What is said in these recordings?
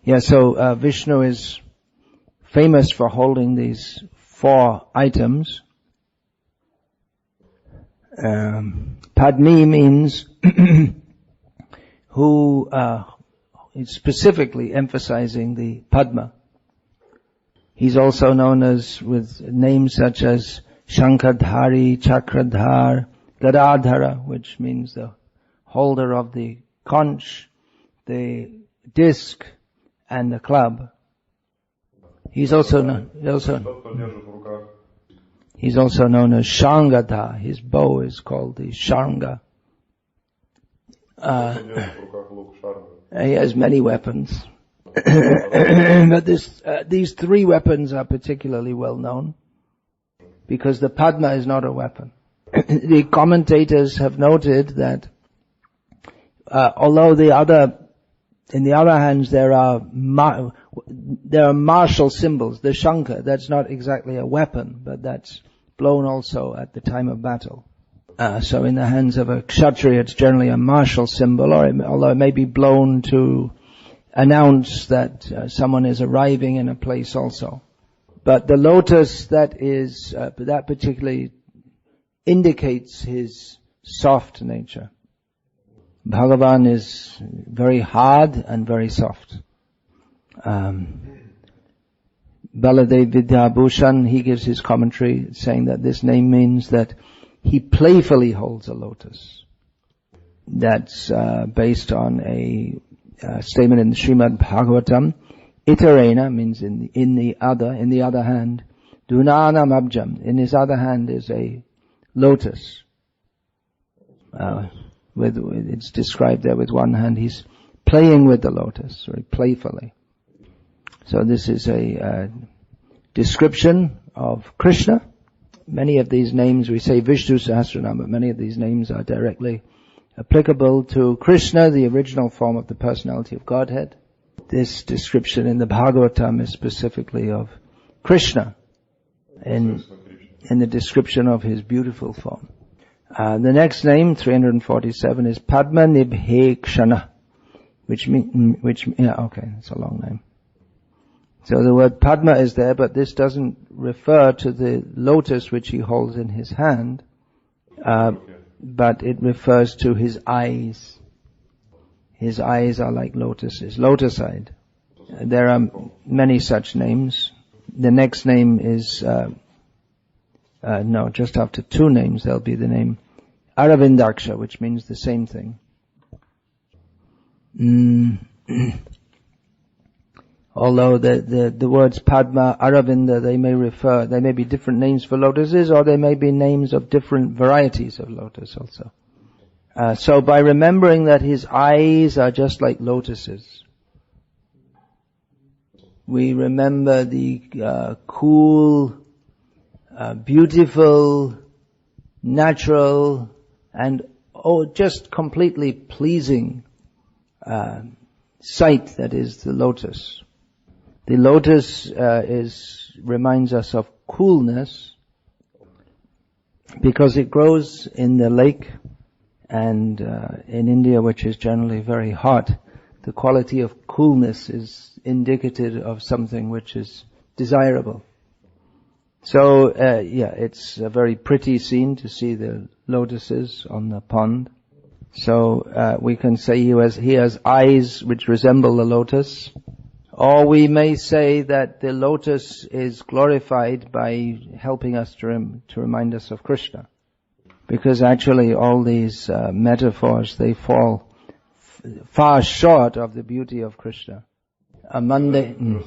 Yeah, so Vishnu is famous for holding these 4 items. Padmi means who is specifically emphasizing the Padma. He's also known as with names such as Shankardhari, Chakradhar, Gadadhara, which means the holder of the conch, the disc, and the club. He's also known as Shangadha. His bow is called the Shanga. He has many weapons. But these 3 weapons are particularly well known because the Padma is not a weapon. The commentators have noted that although in the other hands there are martial symbols. The Shankha, that's not exactly a weapon, but that's blown also at the time of battle. So in the hands of a Kshatriya it's generally a martial symbol, although it may be blown to announce that someone is arriving in a place also. But the lotus, that particularly indicates his soft nature. Bhagavan is very hard and very soft. Baladev Vidyabhushan, he gives his commentary saying that this name means that he playfully holds a lotus. That's based on a statement in the Srimad Bhagavatam. Itarena means in the other hand. Dunana Mabjam, in his other hand is a lotus. It's described there with one hand. He's playing with the lotus, very playfully. So this is a description of Krishna. Many of these names, we say Vishnu Sahasranama, but many of these names are directly applicable to Krishna, the original form of the personality of Godhead. This description in the Bhagavatam is specifically of Krishna in the description of his beautiful form. The next name, 347, is Padma nibheksanah, it's a long name. So the word Padma is there, but this doesn't refer to the lotus which he holds in his hand, but it refers to his eyes. His eyes are like lotuses, lotus-eyed. There are many such names. The next name is, just after 2 names there'll be the name Aravindaksah, which means the same thing. Although the words Padma, Aravinda, they may be different names for lotuses, or they may be names of different varieties of lotus also. So by remembering that his eyes are just like lotuses, we remember the cool, beautiful, natural, and just completely pleasing sight that is the lotus. The lotus reminds us of coolness because it grows in the lake, and in India, which is generally very hot, the quality of coolness is indicative of something which is desirable. So, it's a very pretty scene to see the lotuses on the pond. So, we can say he has eyes which resemble the lotus. Or we may say that the lotus is glorified by helping us to remind us of Krishna. Because actually all these metaphors, they fall far short of the beauty of Krishna. A mundane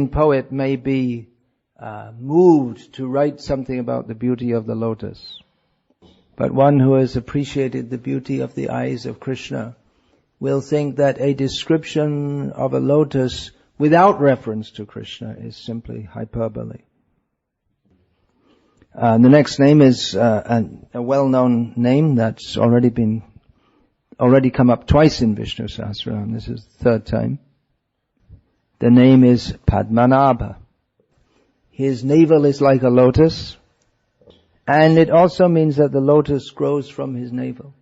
poet may be moved to write something about the beauty of the lotus. But one who has appreciated the beauty of the eyes of Krishna will think that a description of a lotus without reference to Krishna is simply hyperbole. The next name is a well-known name that's already come up twice in Vishnu Sahasranama. This is the 3rd time. The name is Padmanabha. His navel is like a lotus, and it also means that the lotus grows from his navel.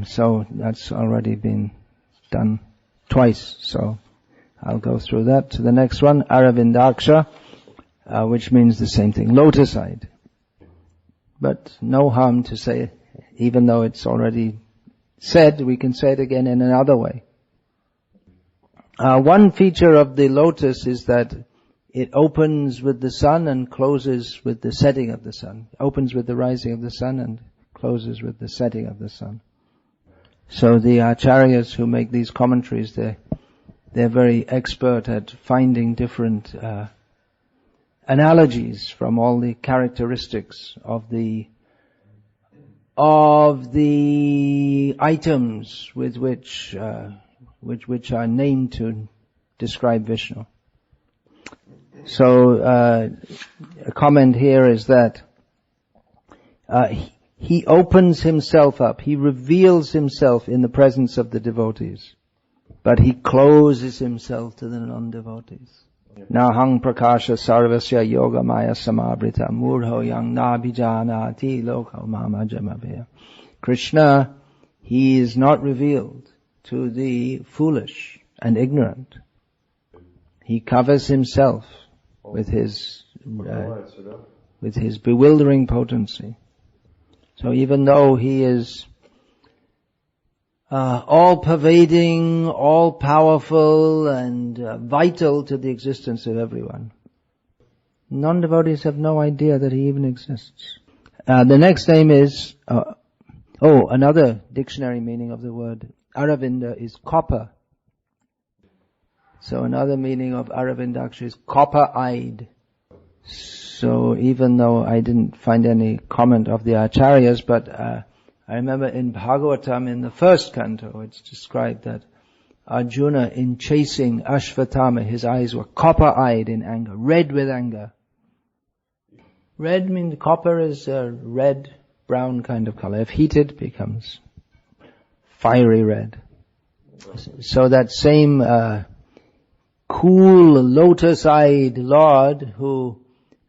So that's already been done twice. So I'll go through that. To the next one, Aravindaksah, which means the same thing, lotus-eyed. But no harm to say, even though it's already said, we can say it again in another way. One feature of the lotus is that it opens with the sun and closes with the setting of the sun. It opens with the rising of the sun and closes with the setting of the sun. So the acharyas who make these commentaries, they're very expert at finding different analogies from all the characteristics of the items with which are named to describe Vishnu. So a comment here is that he opens himself up, he reveals himself in the presence of the devotees, but he closes himself to the non-devotees. Nahang prakasha sarvasya yoga maya samabrita murho yang nabhijanati lokho mama jamabhaya. Krishna, he is not revealed to the foolish and ignorant. He covers himself with his bewildering potency. So even though he is all-pervading, all-powerful, and vital to the existence of everyone, non-devotees have no idea that he even exists. The next name is, another dictionary meaning of the word Aravinda is copper. So another meaning of Aravindaksha is copper-eyed. So even though I didn't find any comment of the acharyas, but I remember in Bhagavatam, in the first canto, it's described that Arjuna, in chasing Ashvatthama, his eyes were copper-eyed in anger, red with anger. Red means copper is a red-brown kind of color. If heated, becomes fiery red. So that same cool, lotus-eyed Lord who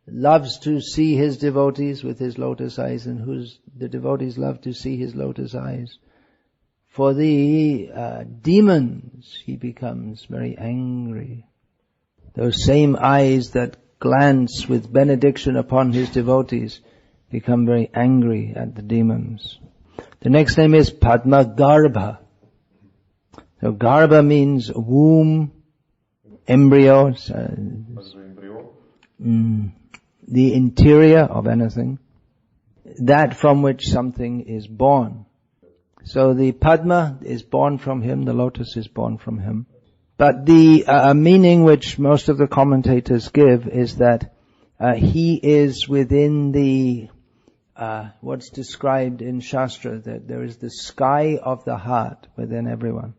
loves to see his devotees with his lotus eyes, and the devotees love to see his lotus eyes. For the demons, he becomes very angry. Those same eyes that glance with benediction upon his devotees become very angry at the demons. The next name is Padma garbhah. So garbha means womb, embryo, the interior of anything, that from which something is born. So the Padma is born from him, the lotus is born from him. But the meaning which most of the commentators give is that he is within the what's described in Shastra, that there is the sky of the heart within everyone.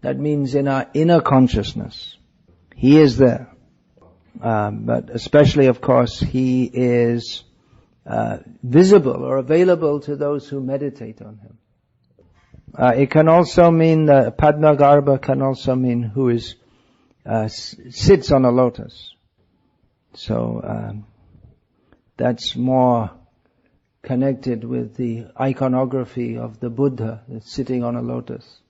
That means in our inner consciousness, he is there. But especially, of course, he is visible or available to those who meditate on him. It can also mean that Padma Garbha can also mean who is sits on a lotus. So that's more connected with the iconography of the Buddha that's sitting on a lotus.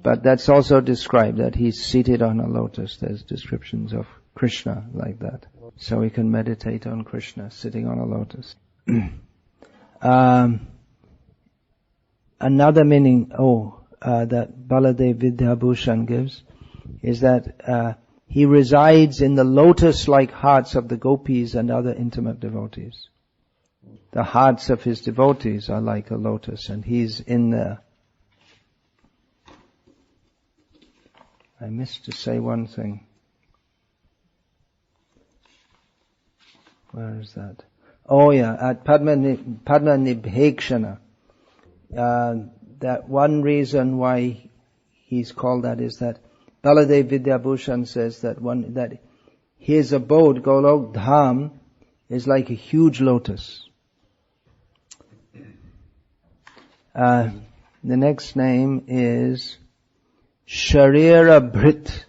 But that's also described, that he's seated on a lotus. There's descriptions of Krishna like that. So we can meditate on Krishna sitting on a lotus. Another meaning, that Baladev Vidyabhushan gives, is that he resides in the lotus-like hearts of the gopis and other intimate devotees. The hearts of his devotees are like a lotus, and he's in there. I missed to say one thing. Where is that? Oh yeah, at Padma nibheksanah. That one reason why he's called that is that Baladev Vidyabhushan says that his abode, Golok Dham, is like a huge lotus. The next name is Sarirabhrt,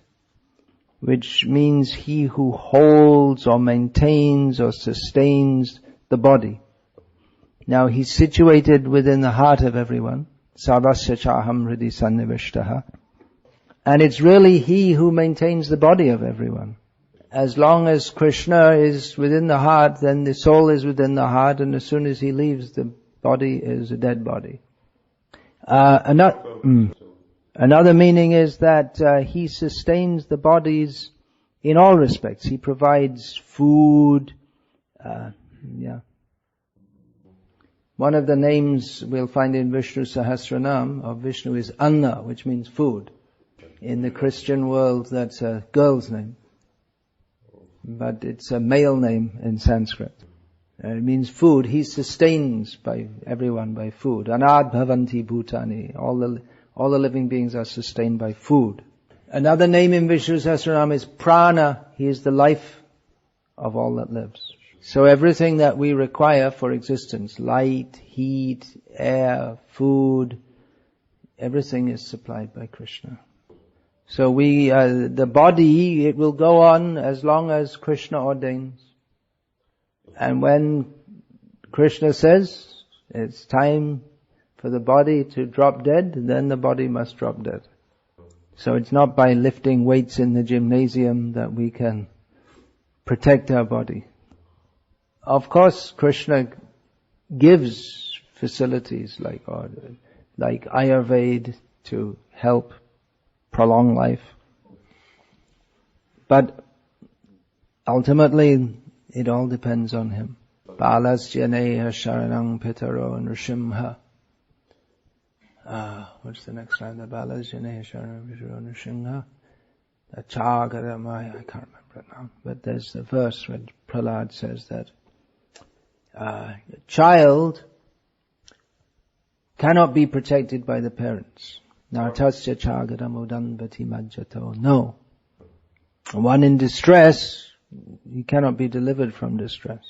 which means he who holds or maintains or sustains the body. Now he's situated within the heart of everyone, Sarvasya chaham hridi sannivishtaha. And it's really he who maintains the body of everyone. As long as Krishna is within the heart, then the soul is within the heart, and as soon as he leaves, the body is a dead body. Another meaning is that he sustains the bodies in all respects. He provides food. One of the names we'll find in Vishnu Sahasranama of Vishnu is Anna, which means food. In the Christian world, that's a girl's name, but it's a male name in Sanskrit. It means food. He sustains by everyone by food. Anad bhavanti bhutani. All the living beings are sustained by food. Another name in Vishnu Sahasranama is Prana. He is the life of all that lives. So everything that we require for existence, light, heat, air, food, everything is supplied by Krishna. So the body, it will go on as long as Krishna ordains. And when Krishna says it's time for the body to drop dead, then the body must drop dead. So it's not by lifting weights in the gymnasium that we can protect our body. Of course, Krishna gives facilities like Ayurveda to help prolong life. But ultimately, it all depends on him. Balasya neha sharanang pitaro nrsimha. What's the next line? The Balasya neha sharanang pitaro nrsimha. The Chagaramaya, I can't remember it now. But there's a verse where Prahlad says that a child cannot be protected by the parents. Nartasya chagaramudambati majjato. No. One in distress, he cannot be delivered from distress.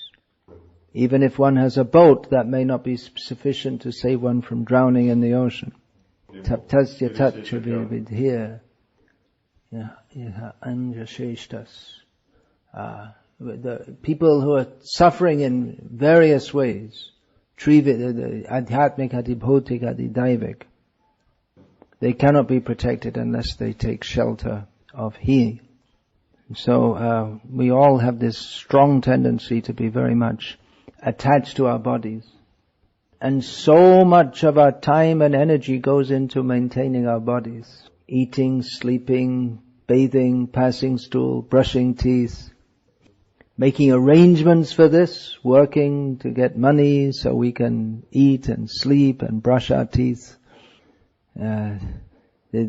Even if one has a boat, that may not be sufficient to save one from drowning in the ocean. Taptasya tatchavidhir. Anjasheshtas. The people who are suffering in various ways, adhyatmik, adibhotik, adidaivik, they cannot be protected unless they take shelter of He. So we all have this strong tendency to be very much attached to our bodies. And so much of our time and energy goes into maintaining our bodies. Eating, sleeping, bathing, passing stool, brushing teeth, making arrangements for this, working to get money so we can eat and sleep and brush our teeth. The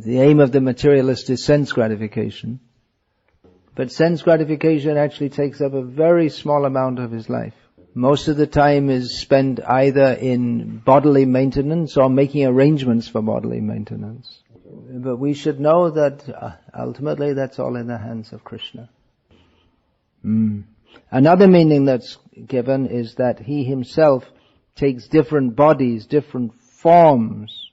aim of the materialist is sense gratification. But sense gratification actually takes up a very small amount of his life. Most of the time is spent either in bodily maintenance or making arrangements for bodily maintenance. But we should know that ultimately that's all in the hands of Krishna. Another meaning that's given is that He Himself takes different bodies, different forms.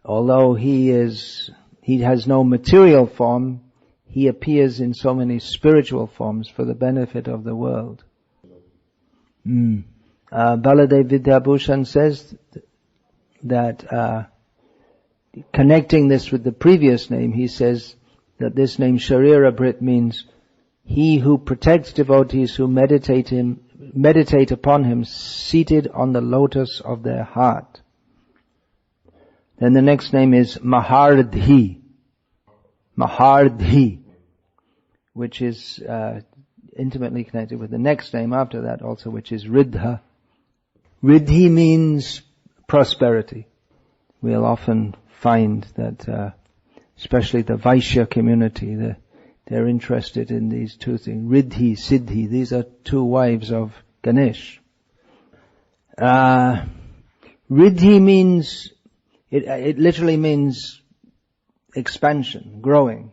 Although He has no material form, He appears in so many spiritual forms for the benefit of the world. Baladev Vidyabhushan says that connecting this with the previous name, he says that this name Sarirabhrt means he who protects devotees who meditate upon Him seated on the lotus of their heart. Then the next name is Mahardhi, which is intimately connected with the next name after that also, which is Riddha. Riddhi means prosperity. We'll often find that, especially the Vaishya community, they're interested in these two things. Riddhi, Siddhi, these are two wives of Ganesh. Riddhi means, it literally means expansion, growing.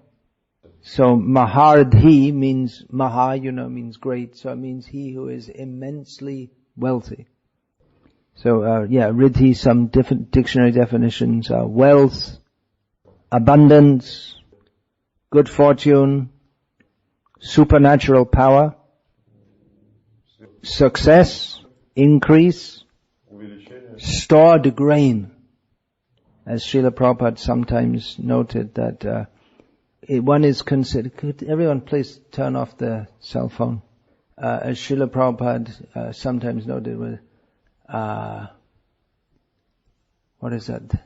So Mahardhi means, Maha, means great, so it means he who is immensely wealthy. So, Riddhi, some different dictionary definitions are wealth, abundance, good fortune, supernatural power, success, increase, stored grain. As Srila Prabhupada sometimes noted that one is considered... Could everyone please turn off the cell phone? As Srila Prabhupada sometimes noted with... what is that?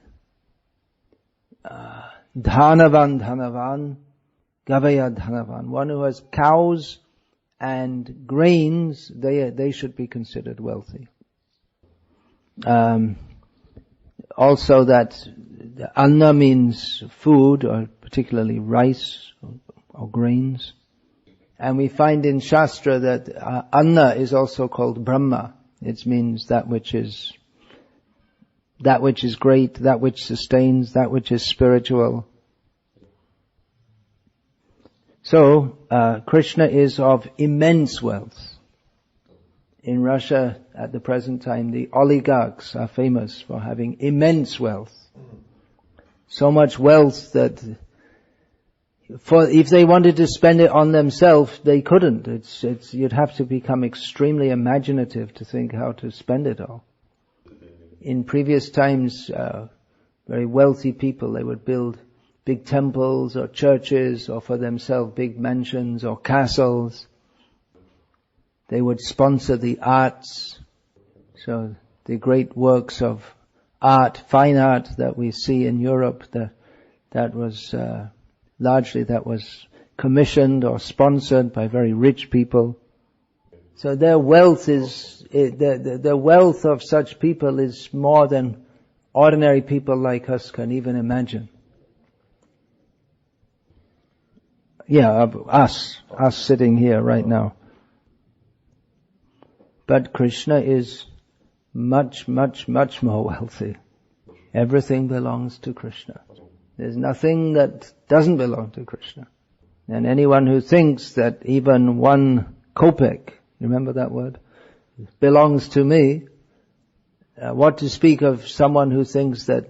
Dhanavan, Gavaya Dhanavan. One who has cows and grains, they should be considered wealthy. Also that anna means food, or particularly rice or grains. And we find in Shastra that anna is also called Brahma. It means that which is great, that which sustains, that which is spiritual. So, Krishna is of immense wealth. In Russia, at the present time, the oligarchs are famous for having immense wealth. So much wealth that if they wanted to spend it on themselves, they couldn't. You'd have to become extremely imaginative to think how to spend it all. In previous times, very wealthy people, they would build big temples or churches, or for themselves big mansions or castles. They would sponsor the arts. So the great works of art, fine art that we see in Europe, that was commissioned or sponsored by very rich people. So their wealth the wealth of such people is more than ordinary people like us can even imagine. Yeah, of us sitting here right now. But Krishna is much, much, much more wealthy. Everything belongs to Krishna. There's nothing that doesn't belong to Krishna. And anyone who thinks that even one kopeck, remember that word, belongs to me, what to speak of someone who thinks that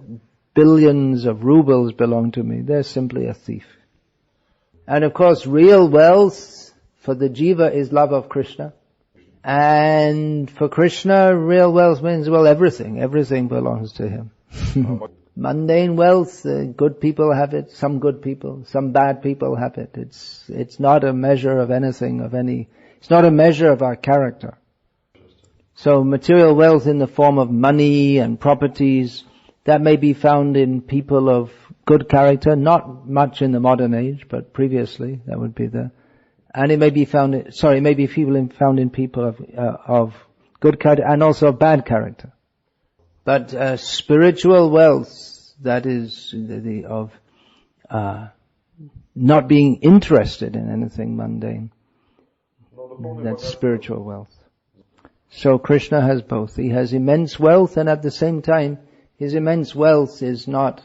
billions of rubles belong to me? They're simply a thief. And of course, real wealth for the jiva is love of Krishna. And for Krishna, real wealth means, well, everything. Everything belongs to him. Mundane wealth, good people have it, some good people, some bad people have it. It's not a measure of anything, it's not a measure of our character. So material wealth in the form of money and properties, that may be found in people of good character, not much in the modern age, but previously that would be and it may be found in people of good character and also of bad character. But spiritual wealth, that is of not being interested in anything mundane, that's spiritual wealth. So Krishna has both. He has immense wealth, and at the same time, his immense wealth is not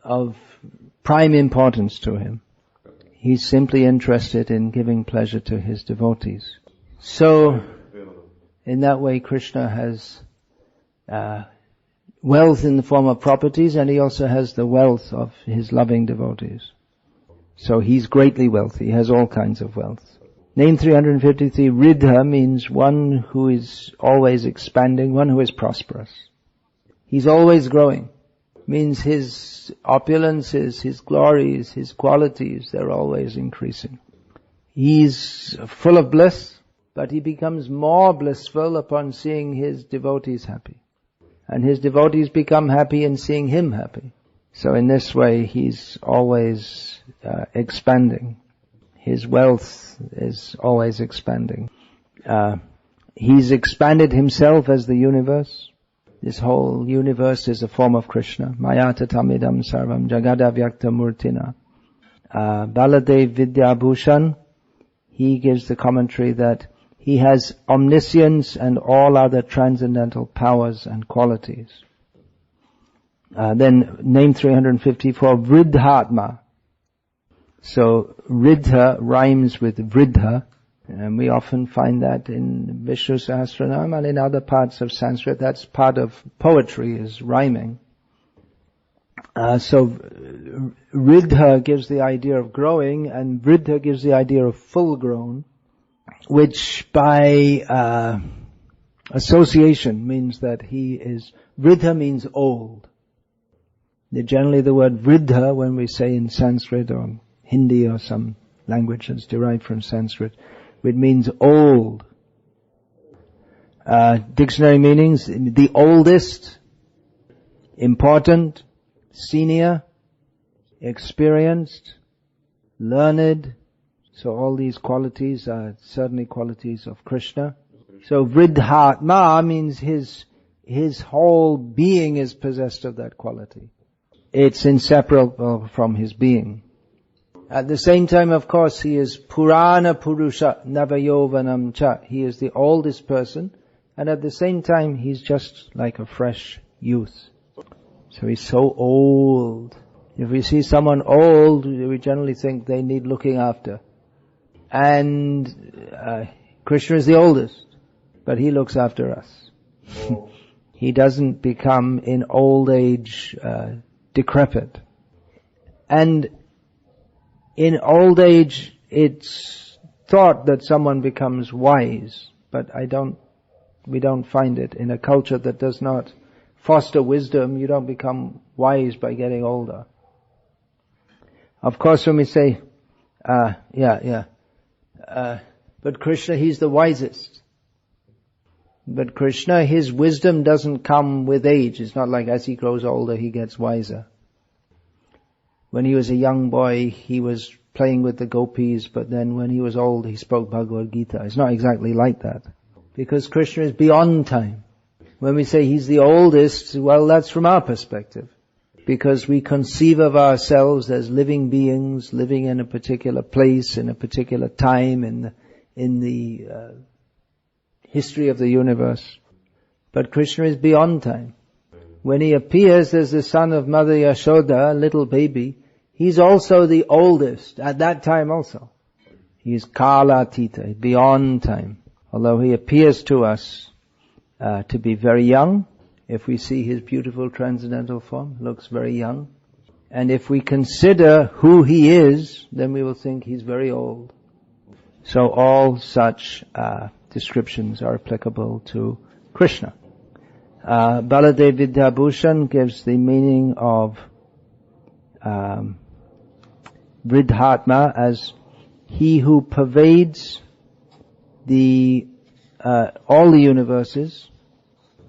of prime importance to him. He's simply interested in giving pleasure to his devotees. So, in that way, Krishna has wealth in the form of properties, and he also has the wealth of his loving devotees. So he's greatly wealthy. He has all kinds of wealth. Name 353, Riddha, means one who is always expanding, one who is prosperous. He's always growing. Means his opulences, his glories, his qualities, they're always increasing. He's full of bliss, but he becomes more blissful upon seeing his devotees happy. And his devotees become happy in seeing him happy. So in this way, he's always expanding. His wealth is always expanding. He's expanded himself as the universe. This whole universe is a form of Krishna. Mayata tamidam sarvam jagadavyakta murtina. Baladev Vidyabhushan, he gives the commentary that he has omniscience and all other transcendental powers and qualities. Then name 354, Vridhatma. So Riddha rhymes with Vridha, and we often find that in Vishnu Sahasranama and in other parts of Sanskrit. That's part of poetry, is rhyming. So Riddha gives the idea of growing, and Vridha gives the idea of full grown, which by association means that he is, Vridha means old. Generally the word Vridha, when we say in Sanskrit or Hindi or some language that's derived from Sanskrit, it means old. Dictionary meanings, the oldest, important, senior, experienced, learned. So all these qualities are certainly qualities of Krishna. So Vridhatma means his whole being is possessed of that quality. It's inseparable from his being. At the same time, of course, he is Purana Purusha Navayovanam Cha. He is the oldest person, and at the same time, he's just like a fresh youth. So he's so old. If we see someone old, we generally think they need looking after. And Krishna is the oldest, but he looks after us. He doesn't become in old age decrepit. And in old age, it's thought that someone becomes wise, but we don't find it. In a culture that does not foster wisdom, you don't become wise by getting older. Of course, when we say, but Krishna, he's the wisest. But Krishna, his wisdom doesn't come with age. It's not like as he grows older, he gets wiser. When he was a young boy, he was playing with the gopis, but then when he was old, he spoke Bhagavad Gita. It's not exactly like that. Because Krishna is beyond time. When we say he's the oldest, well, that's from our perspective. Because we conceive of ourselves as living beings, living in a particular place, in a particular time, in the history of the universe. But Krishna is beyond time. When he appears as the son of Mother Yashoda, a little baby, he's also the oldest at that time also. He's Kala-tita, beyond time. Although he appears to us to be very young, if we see his beautiful transcendental form, looks very young. And if we consider who he is, then we will think he's very old. So all such descriptions are applicable to Krishna. Baladev Vidyabhushan gives the meaning of Vridhatma as he who pervades all the universes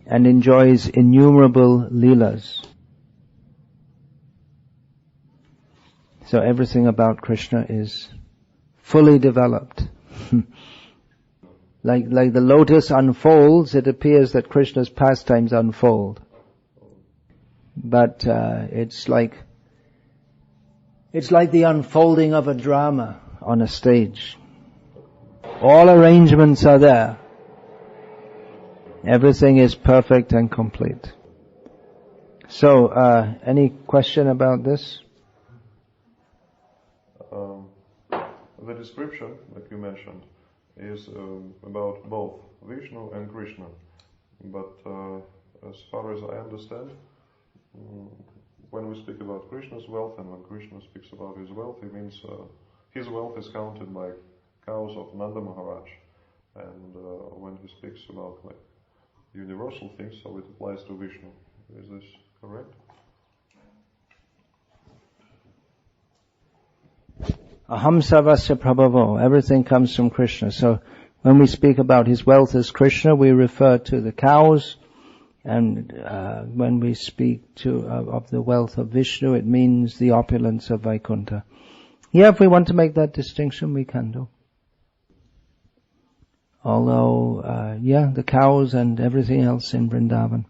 and enjoys innumerable leelas. So everything about Krishna is fully developed. Like the lotus unfolds, it appears that Krishna's pastimes unfold. But it's like the unfolding of a drama on a stage. All arrangements are there. Everything is perfect and complete. So, any question about this? The description that you mentioned is about both Vishnu and Krishna. But as far as I understand, when we speak about Krishna's wealth and when Krishna speaks about his wealth, he means his wealth is counted by cows of Nanda Maharaj. And when he speaks about like universal things, so it applies to Vishnu. Is this correct? Aham sarvasya prabhavo. Everything comes from Krishna. So when we speak about his wealth as Krishna, we refer to the cows. And when we speak of the wealth of Vishnu, it means the opulence of Vaikuntha. Yeah, if we want to make that distinction, we can do. Although, the cows and everything else in Vrindavan.